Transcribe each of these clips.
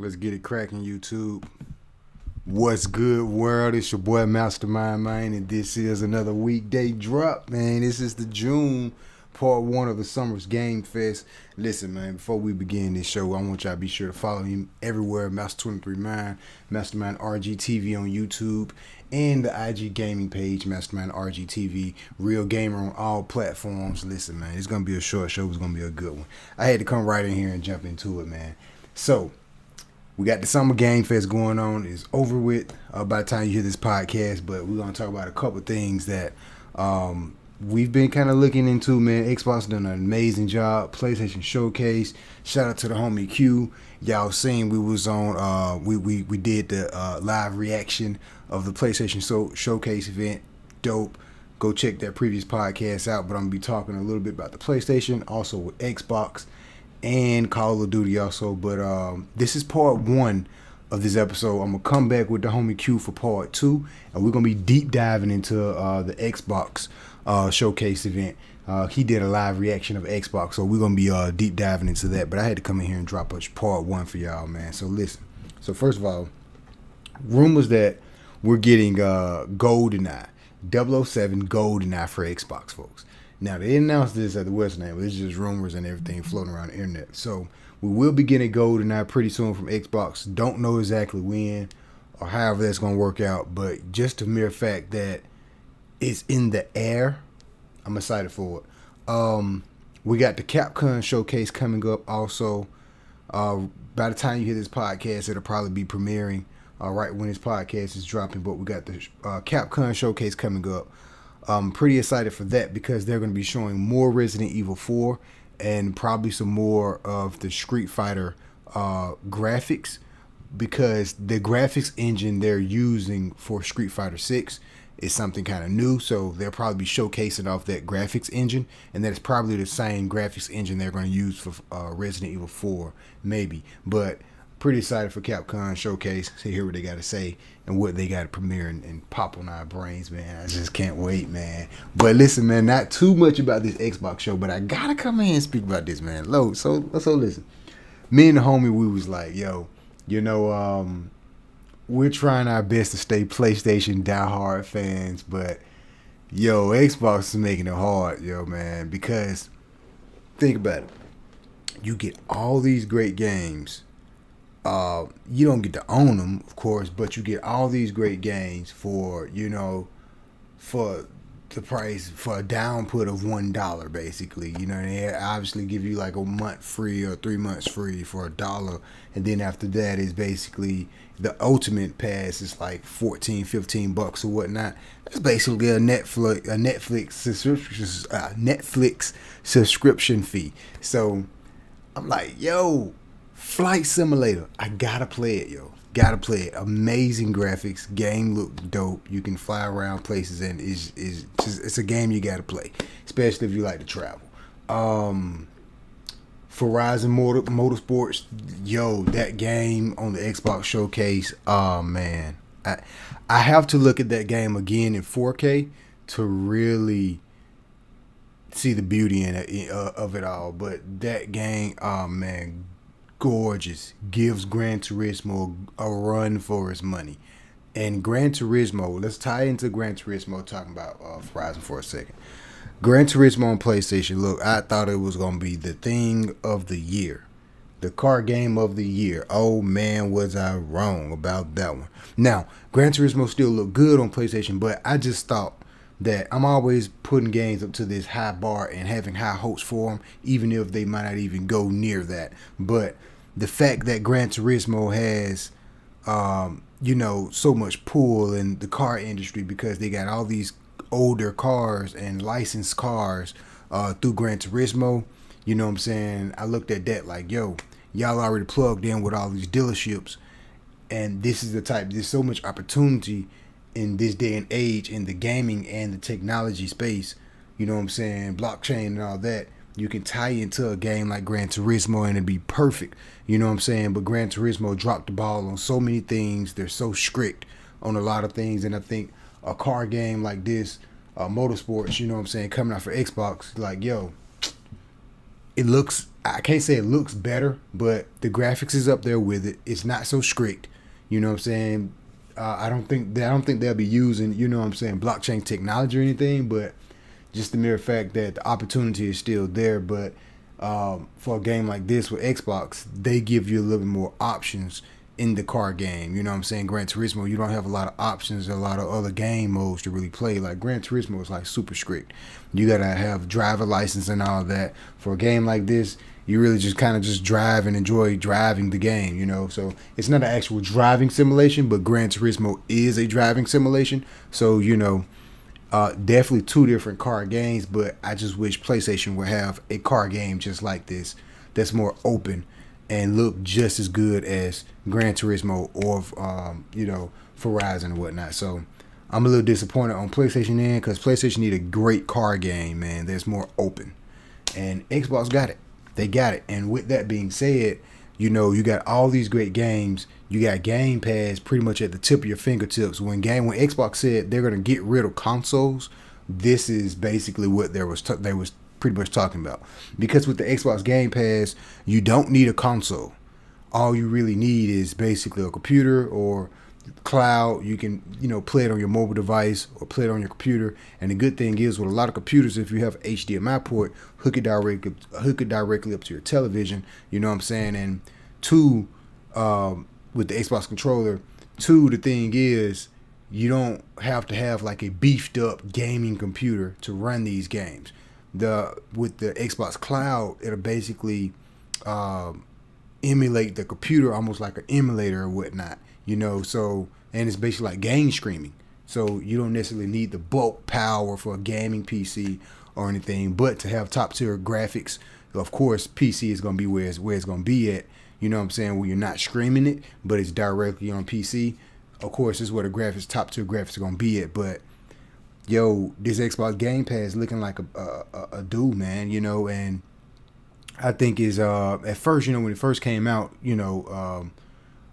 Let's get it cracking, YouTube. What's good, world? It's your boy Mastermind, man, and this is another weekday drop, man. This is the June part one of the summer's Game Fest. Listen, man, before we begin this show, I want y'all to be sure to follow me everywhere, Master23Mind, Mastermind RGTV on YouTube, and the IG gaming page, Mastermind RGTV, Real Gamer on all platforms. Listen, man, it's going to be a short show. It's going to be a good one. I had to come right in here and jump into it, man. So, we got the Summer Game Fest going on. It's over with by the time you hear this podcast, but we're going to talk about a couple things that we've been kind of looking into, man. Xbox done an amazing job. PlayStation Showcase. Shout out to the homie Q. Y'all seen we was on, we did the live reaction of the PlayStation Showcase event. Dope. Go check that previous podcast out, but I'm going to be talking a little bit about the PlayStation, also with Xbox and Call of Duty also. But this is part one of this episode. I'm gonna come back with the homie Q for part two, and we're gonna be deep diving into the Xbox showcase event. He did a live reaction of Xbox, so we're gonna be deep diving into that. But I had to come in here and drop a part one for y'all, man. So listen. So first of all, rumors that we're getting GoldenEye 007 GoldenEye for Xbox, folks. Now, they announced this at the West End, but it's just rumors and everything floating around the internet. So, we will be getting GoldenEye pretty soon from Xbox. Don't know exactly when or however that's going to work out, but just the mere fact that it's in the air, I'm excited for it. We got the Capcom showcase coming up also. By the time you hear this podcast, it'll probably be premiering right when this podcast is dropping, but we got the Capcom showcase coming up. I'm pretty excited for that because they're going to be showing more Resident Evil 4 and probably some more of the Street Fighter graphics, because the graphics engine they're using for Street Fighter 6 is something kind of new, so they'll probably be showcasing off that graphics engine, and that's probably the same graphics engine they're going to use for Resident Evil 4, maybe. But pretty excited for Capcom showcase to hear what they got to say and what they got to premiere and pop on our brains, man. I just can't wait, man. But listen, man, not too much about this Xbox show, but I gotta come in and speak about this, man. So listen, me and the homie, we was like, yo, we're trying our best to stay PlayStation diehard fans, but yo, Xbox is making it hard, yo, man, because think about it. You get all these great games. You don't get to own them, of course, but you get all these great games for for the price, for a down put of $1, basically. They obviously give you like a month free or 3 months free for $1, and then after that is basically the ultimate pass is like $14-15 or whatnot. That's basically a Netflix subscription fee. So I'm like, yo, Flight Simulator, I gotta play it, yo. Gotta play it. Amazing graphics. Game look dope. You can fly around places, and it's a game you gotta play, especially if you like to travel. Horizon Motorsports, yo, that game on the Xbox showcase. Oh man, I have to look at that game again in 4K to really see the beauty of it all. But that game, oh man, gorgeous. Gives Gran Turismo a run for its money. And Gran Turismo, let's tie into Gran Turismo, talking about Horizon for a second. Gran Turismo on PlayStation, look, I thought it was going to be the thing of the year. The car game of the year. Oh man, was I wrong about that one. Now, Gran Turismo still look good on PlayStation, but I just thought that I'm always putting games up to this high bar and having high hopes for them, even if they might not even go near that. But the fact that Gran Turismo has, so much pull in the car industry because they got all these older cars and licensed cars through Gran Turismo, you know what I'm saying? I looked at that like, yo, y'all already plugged in with all these dealerships, and this is the type, there's so much opportunity in this day and age in the gaming and the technology space, you know what I'm saying, blockchain and all that. You can tie into a game like Gran Turismo and it'd be perfect, you know what I'm saying? But Gran Turismo dropped the ball on so many things. They're so strict on a lot of things, and I think a car game like this, motorsports, you know what I'm saying, coming out for Xbox, like, yo, it looks. I can't say it looks better, but the graphics is up there with it. It's not so strict. You know what I'm saying? I don't think they'll be using, you know what I'm saying, blockchain technology or anything, but just the mere fact that the opportunity is still there. But for a game like this with Xbox, they give you a little bit more options in the car game. You know what I'm saying? Gran Turismo, you don't have a lot of options, a lot of other game modes to really play. Like Gran Turismo is like super strict. You gotta have driver license and all that. For a game like this, you really just kind of just drive and enjoy driving the game, you know. So it's not an actual driving simulation, but Gran Turismo is a driving simulation. So, you know, definitely two different car games, but I just wish PlayStation would have a car game just like this that's more open and look just as good as Gran Turismo or, you know, Horizon and whatnot. So I'm a little disappointed on PlayStation end because PlayStation need a great car game, man, that's more open. And Xbox got it. They got it. And with that being said, you know, you got all these great games. You got Game Pass pretty much at the tip of your fingertips. When Xbox said they're going to get rid of consoles, this is basically what they was pretty much talking about. Because with the Xbox Game Pass, you don't need a console. All you really need is basically a computer or cloud. You can, you know, play it on your mobile device or play it on your computer. And the good thing is with a lot of computers, if you have an HDMI port, hook it directly up to your television. You know what I'm saying? And two, with the Xbox controller, the thing is you don't have to have like a beefed up gaming computer to run these games. With the Xbox Cloud, it'll basically emulate the computer almost like an emulator or whatnot, you know. So, and it's basically like game streaming. So you don't necessarily need the bulk power for a gaming PC or anything, but to have top tier graphics, of course, PC is gonna be where it's gonna be at. You know what I'm saying? Where you're not streaming it, but it's directly on PC. Of course, this is where the top tier graphics are gonna be at. But yo, this Xbox Game Pass looking like a dude, man. You know, and I think is at first, you know, when it first came out, you know,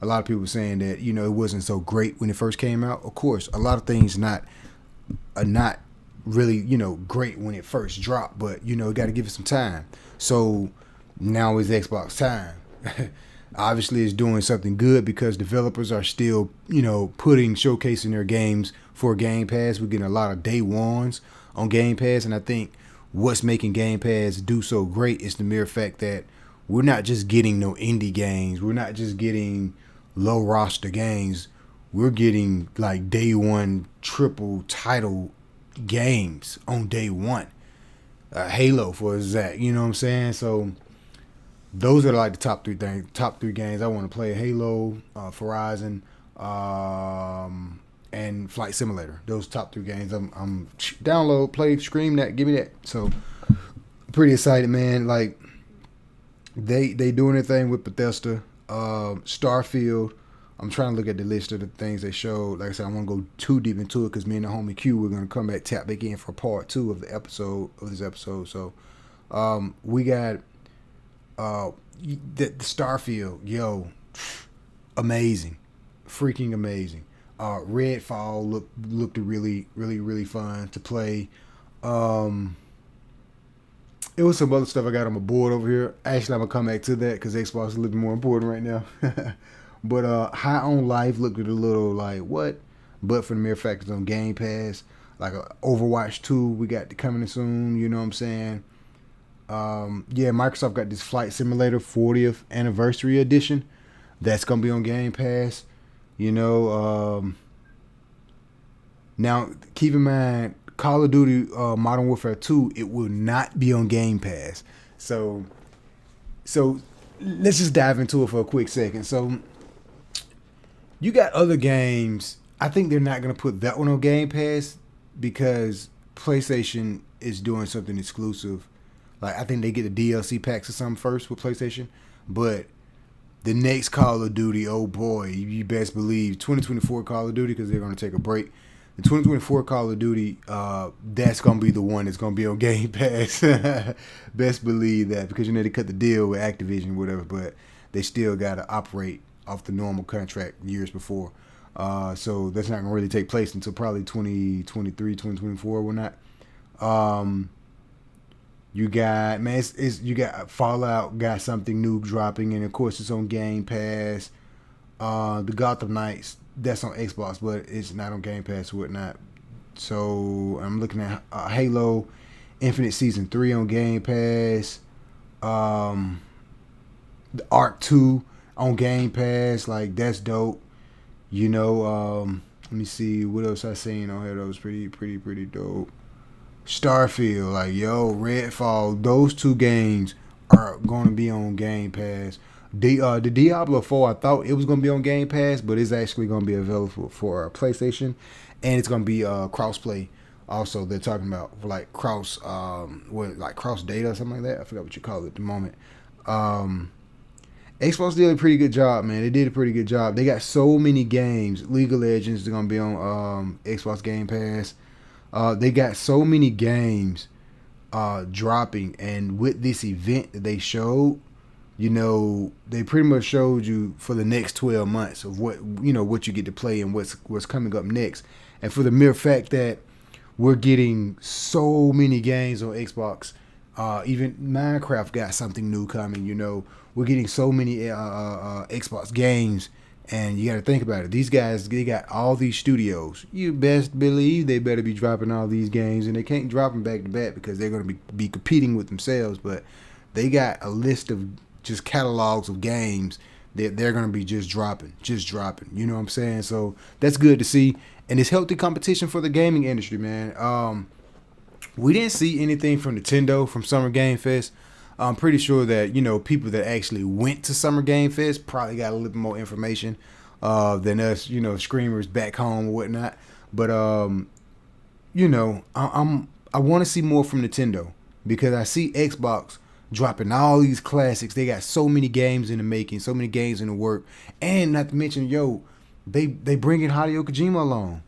a lot of people were saying that, you know, it wasn't so great when it first came out. Of course, a lot of things are not really, you know, great when it first dropped, but you know, got to give it some time. So now is Xbox time. Obviously, it's doing something good because developers are still, you know, showcasing their games for Game Pass. We're getting a lot of day ones on Game Pass, and I think what's making Game Pass do so great is the mere fact that we're not just getting no indie games. We're not just getting low roster games. We're getting like day one triple title games on day one. Halo, for exact, you know what I'm saying? So those are like the top three games I want to play: Halo, Horizon, and Flight Simulator. Those top three games. I'm download, play, stream that, give me that. So pretty excited, man. Like they doing their thing with Bethesda, Starfield. I'm trying to look at the list of the things they showed. Like I said, I want to go too deep into it because me and the homie Q, we're gonna come back, tap back in for part 2 of this episode. So we got the Starfield, yo, amazing, freaking amazing. Redfall looked really fun to play. It was some other stuff I got on my board over here. Actually, I'm gonna come back to that because Xbox is a little more important right now. But High on Life looked a little like what? But for the mere fact it's on Game Pass, like Overwatch 2, we got coming soon. You know what I'm saying? Yeah, Microsoft got this Flight Simulator 40th Anniversary Edition. That's gonna be on Game Pass. You know, now keep in mind, Call of Duty Modern Warfare 2, it will not be on Game Pass. So let's just dive into it for a quick second. So you got other games. I think they're not going to put that one on Game Pass because PlayStation is doing something exclusive. Like, I think they get the DLC packs or something first with PlayStation. But the next Call of Duty, oh boy, you best believe 2024 Call of Duty, because they're going to take a break. The 2024 Call of Duty, that's going to be the one that's going to be on Game Pass. Best believe that, because, you know, they cut the deal with Activision or whatever, but they still got to operate off the normal contract years before. So that's not going to really take place until probably 2023, 2024 or whatnot. You got man, you got Fallout got something new dropping, and of course it's on Game Pass. The Gotham Knights that's on Xbox, but it's not on Game Pass or whatnot. So I'm looking at Halo Infinite Season 3 on Game Pass. The Arc 2 on Game Pass, like that's dope. You know, let me see what else I seen on here that was pretty dope. Starfield, like yo, Redfall, those two games are going to be on Game Pass. The Diablo 4, I thought it was going to be on Game Pass, but it's actually going to be available for PlayStation, and it's going to be crossplay. Also, they're talking about like cross data or something like that. I forgot what you call it at the moment. Xbox did a pretty good job, man. They did a pretty good job. They got so many games. League of Legends is going to be on Xbox Game Pass. They got so many games dropping, and with this event that they showed, you know, they pretty much showed you for the next 12 months of what you get to play and what's coming up next. And for the mere fact that we're getting so many games on Xbox, even Minecraft got something new coming. You know, we're getting so many Xbox games. And you got to think about it. These guys, they got all these studios. You best believe they better be dropping all these games. And they can't drop them back to back because they're going to be competing with themselves. But they got a list of just catalogs of games that they're going to be just dropping. You know what I'm saying? So that's good to see. And it's healthy competition for the gaming industry, man. We didn't see anything from Nintendo from Summer Game Fest. I'm pretty sure that, you know, people that actually went to Summer Game Fest probably got a little bit more information than us, you know, screamers back home or whatnot. But you know, I want to see more from Nintendo because I see Xbox dropping all these classics. They got so many games in the making, so many games in the work, and not to mention, yo, they bringing Hideo Kojima along.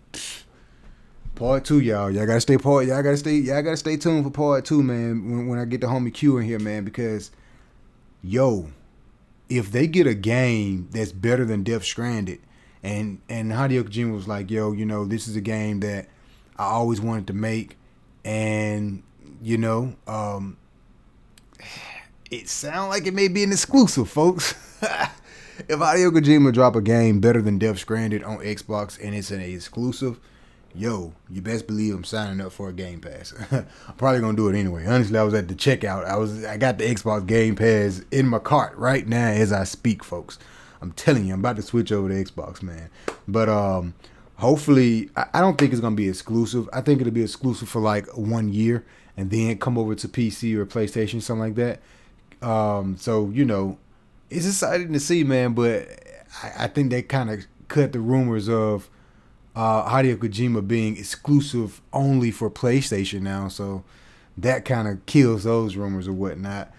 Part 2, y'all. Y'all gotta stay tuned for part 2, man. When I get the homie Q in here, man, because yo, if they get a game that's better than Death Stranded, and Hideo Kojima was like, yo, you know, this is a game that I always wanted to make, and you know, it sounds like it may be an exclusive, folks. If Hideo Kojima drop a game better than Death Stranded on Xbox and it's an exclusive, yo, you best believe I'm signing up for a Game Pass. I'm probably gonna do it anyway. Honestly, I was at the checkout. I got the Xbox Game Pass in my cart right now as I speak, folks. I'm telling you, I'm about to switch over to Xbox, man. But hopefully, I don't think it's gonna be exclusive. I think it'll be exclusive for like 1 year and then come over to PC or PlayStation, something like that. So you know, it's exciting to see, man. But I think they kind of cut the rumors of Hideo Kojima being exclusive only for PlayStation now, so that kind of kills those rumors or whatnot.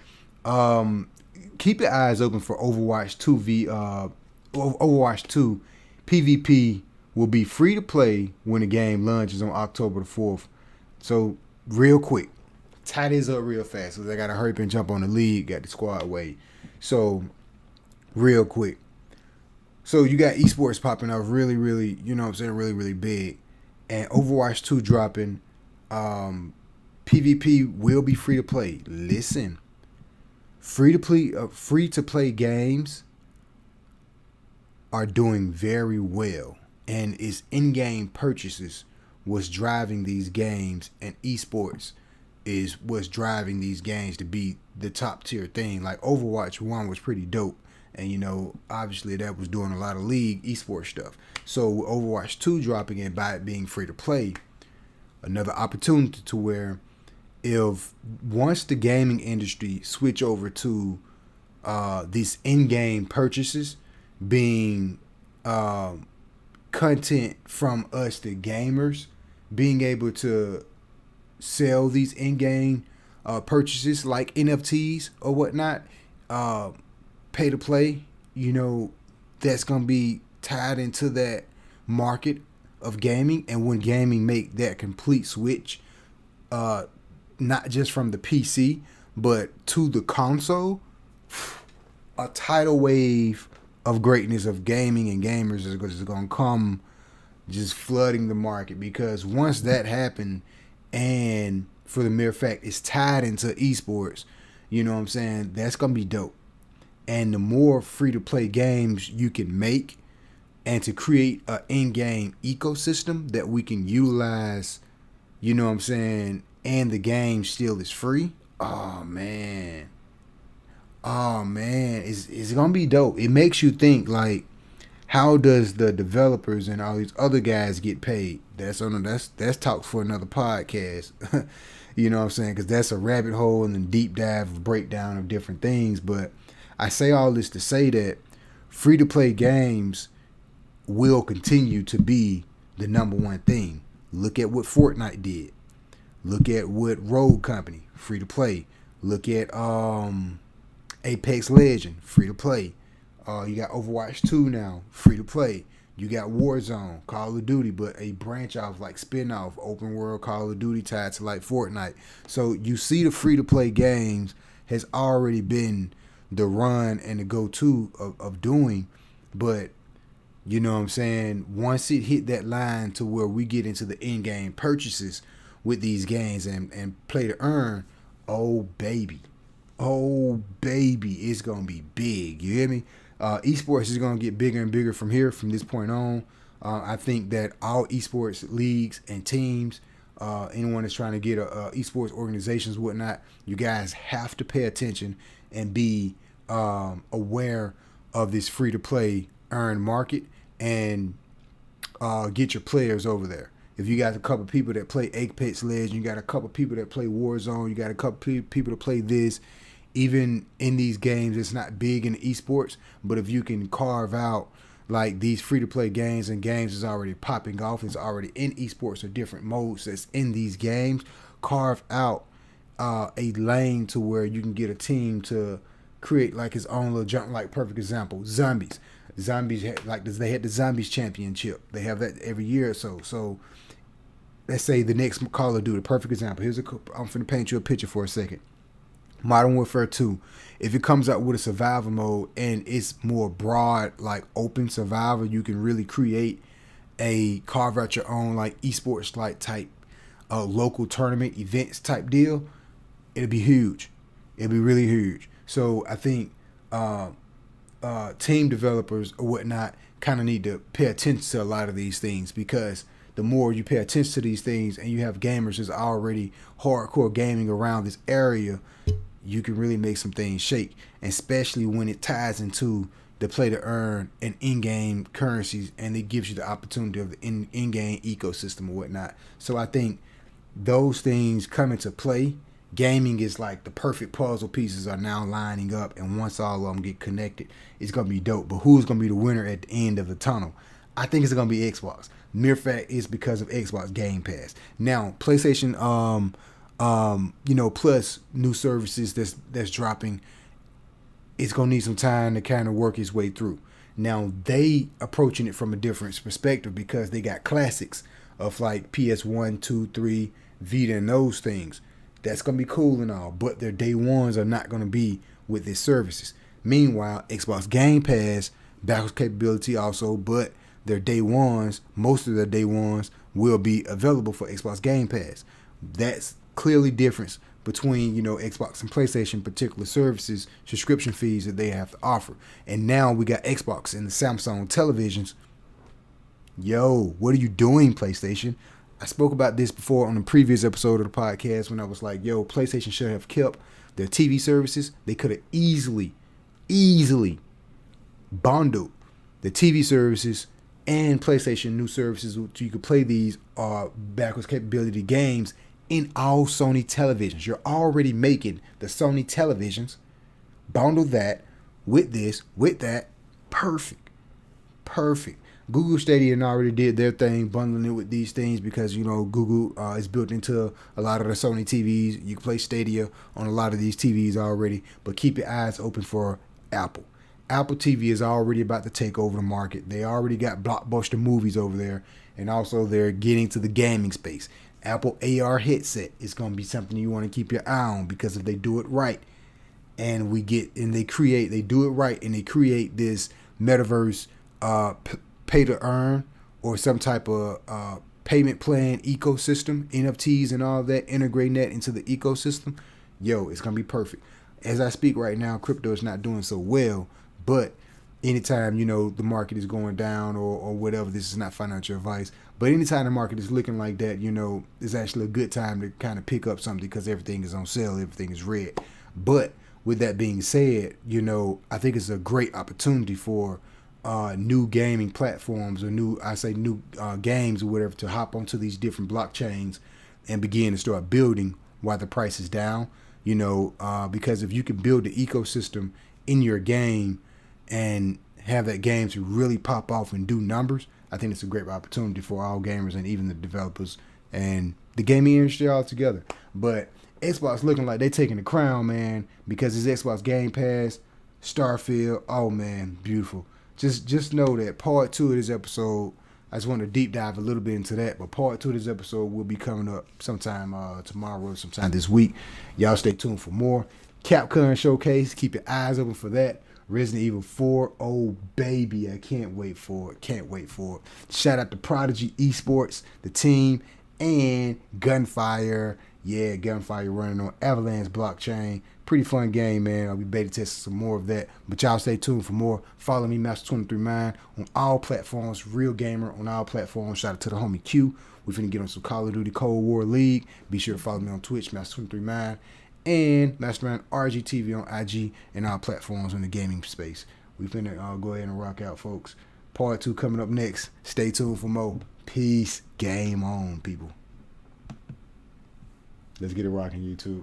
Keep your eyes open for Overwatch 2 Overwatch 2 PvP will be free to play when the game launches on October the 4th. So real quick, tie this up real fast because I gotta hurry up and jump on the league, got the squad way. So real quick. So you got esports popping up really, you know what I'm saying, really big. And Overwatch 2 dropping. PvP will be free to play. Listen. Free to play games are doing very well. And it's in-game purchases what's driving these games, and esports is what's driving these games to be the top tier thing. Like Overwatch 1 was pretty dope. And, you know, obviously that was doing a lot of league esports stuff. So Overwatch 2 dropping in by it being free to play, another opportunity to where if once the gaming industry switch over to these in-game purchases being content from us, the gamers, being able to sell these in-game purchases like NFTs or whatnot, pay to play, you know, that's going to be tied into that market of gaming. And when gaming make that complete switch, not just from the PC, but to the console, a tidal wave of greatness of gaming and gamers is going to come just flooding the market. Because once that happened and for the mere fact it's tied into esports. You know what I'm saying? That's gonna be dope. And the more free to play games you can make, and to create an in-game ecosystem that we can utilize, you know what I'm saying, and the game still is free. Oh man. Oh man, it's gonna be dope. It makes you think like, how does the developers and all these other guys get paid? That's talks for another podcast. You know what I'm saying? Because that's a rabbit hole and a deep dive breakdown of different things. But I say all this to say that free to play games will continue to be the number one thing. Look at what Fortnite did. Look at what Rogue Company, free to play. Look at Apex Legend, free to play. You got Overwatch 2 now, free to play. You got Warzone, Call of Duty, but a branch off, like spin-off, open world Call of Duty tied to like Fortnite. So you see the free to play games has already been the run and the go-to of doing. But, you know what I'm saying, once it hit that line to where we get into the in-game purchases with these games and play to earn, oh baby, it's going to be big. You hear me? Esports is going to get bigger and bigger from this point on. I think that all esports leagues and teams, anyone that's trying to get esports organizations, whatnot, you guys have to pay attention and be aware of this free to play earn market and get your players over there. If you got a couple people that play Apex Legends, you got a couple people that play Warzone, you got a couple people that play this. Even in these games, it's not big in esports, but if you can carve out like these free-to-play games and games is already popping off, it's already in esports or different modes that's in these games, carve out a lane to where you can get a team to create like his own little jump. Like perfect example, zombies they had the zombies championship. They have that every year or so. So let's say the next Call of Duty, perfect example. I'm going to paint you a picture for a second. Modern Warfare 2, if it comes out with a survival mode and it's more broad, like open survival, you can really create carve out your own like esports like type local tournament events type deal. It'll be huge. It'll be really huge. So I think team developers or whatnot kind of need to pay attention to a lot of these things, because the more you pay attention to these things and you have gamers that's already hardcore gaming around this area, you can really make some things shake, especially when it ties into the play to earn and in-game currencies, and it gives you the opportunity of the in-game ecosystem or whatnot. So I think those things come into play. Gaming is like the perfect puzzle pieces are now lining up, and once all of them get connected, it's going to be dope. But who's going to be the winner at the end of the tunnel? I think it's going to be Xbox. Mere fact is because of Xbox Game Pass. Now, PlayStation plus new services that's dropping, it's gonna need some time to kind of work its way through. Now they approaching it from a different perspective because they got classics of like PS1, 2, 3, Vita and those things. That's gonna be cool and all, but their day ones are not gonna be with their services. Meanwhile, Xbox Game Pass backwards capability also, but their day ones, most of their day ones will be available for Xbox Game Pass. That's clearly difference between, Xbox and PlayStation particular services, subscription fees that they have to offer. And now we got Xbox and the Samsung televisions. Yo, what are you doing, PlayStation? I spoke about this before on the previous episode of the podcast when I was like, yo, PlayStation should have kept their TV services. They could have easily bundled the TV services and PlayStation new services so you could play these backwards capability games in all Sony televisions. You're already making the Sony televisions. Bundle that with this, with that. Perfect. Google Stadia already did their thing, bundling it with these things because, Google is built into a lot of the Sony TVs. You can play Stadia on a lot of these TVs already, but keep your eyes open for Apple. Apple TV is already about to take over the market. They already got blockbuster movies over there, and also they're getting to the gaming space. Apple AR headset is going to be something you want to keep your eye on, because if they do it right and they do it right and they create this metaverse pay to earn or some type of payment plan ecosystem, NFTs and all that, integrating that into the ecosystem, yo, it's going to be perfect. As I speak right now, crypto is not doing so well, but anytime, the market is going down or whatever, this is not financial advice, but anytime the market is looking like that, it's actually a good time to kind of pick up something because everything is on sale, everything is red. But with that being said, I think it's a great opportunity for new gaming platforms or new games or whatever to hop onto these different blockchains and begin to start building while the price is down. Because if you can build the ecosystem in your game and have that game to really pop off and do numbers, I think it's a great opportunity for all gamers and even the developers and the gaming industry all together. But Xbox looking like they taking the crown, man, because it's Xbox Game Pass, Starfield. Oh man, beautiful. Just know that part 2 of this episode, I just want to deep dive a little bit into that, but part 2 of this episode will be coming up sometime tomorrow or sometime this week. Y'all stay tuned for more. Capcom Showcase, keep your eyes open for that. Resident Evil 4, oh baby, I can't wait for it. Shout out to Prodigy Esports, the team, and Gunfire. Yeah, Gunfire running on Avalanche blockchain. Pretty fun game, man. I'll be beta testing some more of that. But y'all stay tuned for more. Follow me, Master239, on all platforms. Real Gamer on all platforms. Shout out to the homie Q. We finna get on some Call of Duty Cold War League. Be sure to follow me on Twitch, Master239, and Mastermind RGTV on IG and all platforms in the gaming space. We finna go ahead and rock out, folks. Part 2 coming up next. Stay tuned for more. Peace. Game on, people. Let's get it rocking, YouTube.